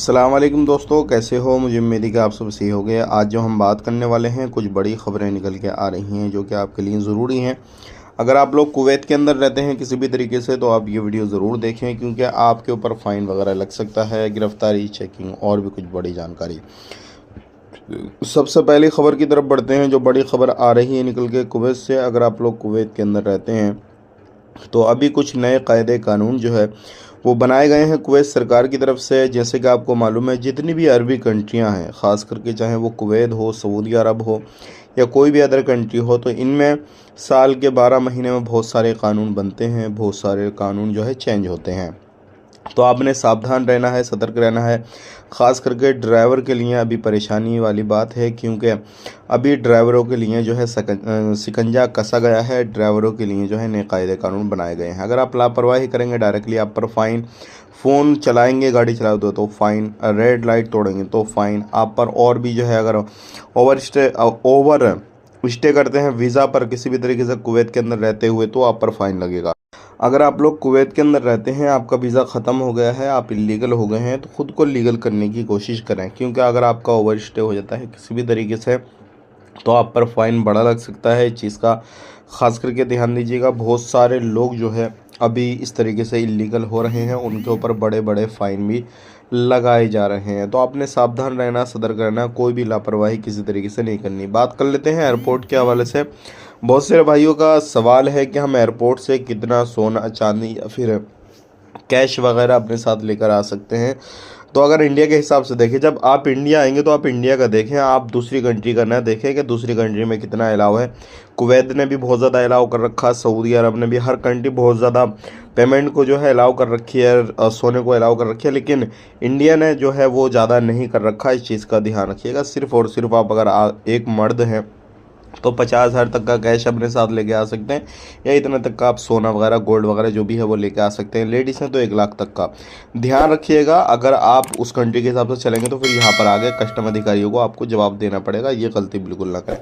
अस्सलाम वालेकुम दोस्तों, कैसे हो। मुझे उम्मीद है कि आप सब सही हो गए। आज जो हम बात करने वाले हैं, कुछ बड़ी ख़बरें निकल के आ रही हैं जो कि आपके लिए ज़रूरी हैं। अगर आप लोग कुवैत के अंदर रहते हैं किसी भी तरीके से, तो आप ये वीडियो ज़रूर देखें, क्योंकि आपके ऊपर फ़ाइन वगैरह लग सकता है, गिरफ़्तारी, चेकिंग और भी कुछ बड़ी जानकारी। सबसे पहली ख़बर की तरफ बढ़ते हैं। जो बड़ी ख़बर आ रही है निकल के कुवैत से, अगर आप लोग कुवैत के अंदर रहते हैं तो अभी कुछ नए कायदे कानून जो है वो बनाए गए हैं कुवैत सरकार की तरफ से। जैसे कि आपको मालूम है, जितनी भी अरबी कंट्रियां हैं, ख़ास करके चाहे वो कुवैत हो, सऊदी अरब हो या कोई भी अदर कंट्री हो, तो इनमें साल के 12 महीने में बहुत सारे कानून बनते हैं, बहुत सारे कानून जो है चेंज होते हैं। तो आपने सावधान रहना है, सतर्क रहना है। ख़ास करके ड्राइवर के लिए अभी परेशानी वाली बात है, क्योंकि अभी ड्राइवरों के लिए जो है शिकंजा कसा गया है। ड्राइवरों के लिए जो है नए कायदे कानून बनाए गए हैं। अगर आप लापरवाही करेंगे, डायरेक्टली आप पर फ़ाइन। फ़ोन चलाएंगे, गाड़ी चलाते हो तो फ़ाइन। रेड लाइट तोड़ेंगे तो फ़ाइन आप पर। और भी जो है, अगर ओवर स्टे करते हैं वीज़ा पर किसी भी तरीके से कुवैत के अंदर रहते हुए, तो आप पर फ़ाइन लगेगा। अगर आप लोग कुवैत के अंदर रहते हैं, आपका वीज़ा ख़त्म हो गया है, आप इलीगल हो गए हैं, तो ख़ुद को लीगल करने की कोशिश करें, क्योंकि अगर आपका ओवर स्टे हो जाता है किसी भी तरीके से, तो आप पर फ़ाइन बड़ा लग सकता है। इस चीज़ का ख़ास करके ध्यान दीजिएगा। बहुत सारे लोग जो है अभी इस तरीके से इलीगल हो रहे हैं, उनके ऊपर बड़े बड़े फ़ाइन भी लगाए जा रहे हैं। तो आपने सावधान रहना, सतर्क रहना, कोई भी लापरवाही किसी तरीके से नहीं करनी। बात कर लेते हैं एयरपोर्ट के हवाले से। बहुत से भाइयों का सवाल है कि हम एयरपोर्ट से कितना सोना, चांदी या फिर कैश वगैरह अपने साथ लेकर आ सकते हैं। तो अगर इंडिया के हिसाब से देखें, जब आप इंडिया आएंगे तो आप इंडिया का देखें, आप दूसरी कंट्री का ना देखें कि दूसरी कंट्री में कितना अलाउ है। कुवैत ने भी बहुत ज़्यादा अलाउ कर रखा, सऊदी अरब ने भी, हर कंट्री बहुत ज़्यादा पेमेंट को जो है अलाउ कर रखी है, सोने को अलाउ कर रखी है। लेकिन इंडिया ने जो है वो ज़्यादा नहीं कर रखा। इस चीज़ का ध्यान रखिएगा। सिर्फ़ और सिर्फ आप अगर एक मर्द हैं तो 50,000 तक का कैश अपने साथ लेके आ सकते हैं, या इतना तक का आप सोना वगैरह, गोल्ड वगैरह जो भी है वो लेके आ सकते हैं। लेडीज़ हैं तो 1 लाख तक का। ध्यान रखिएगा, अगर आप उस कंट्री के हिसाब से चलेंगे तो फिर यहाँ पर आगे कस्टम अधिकारियों को आपको जवाब देना पड़ेगा। ये गलती बिल्कुल ना करें।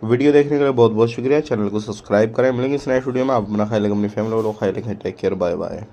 वीडियो देखने के लिए बहुत बहुत शुक्रिया। चैनल को सब्सक्राइब करें। मिलेंगे इस नए वीडियो में। आप अपना ख्याल रखें, अपनी फैमिली और ख्याल रखें। Take care, bye bye.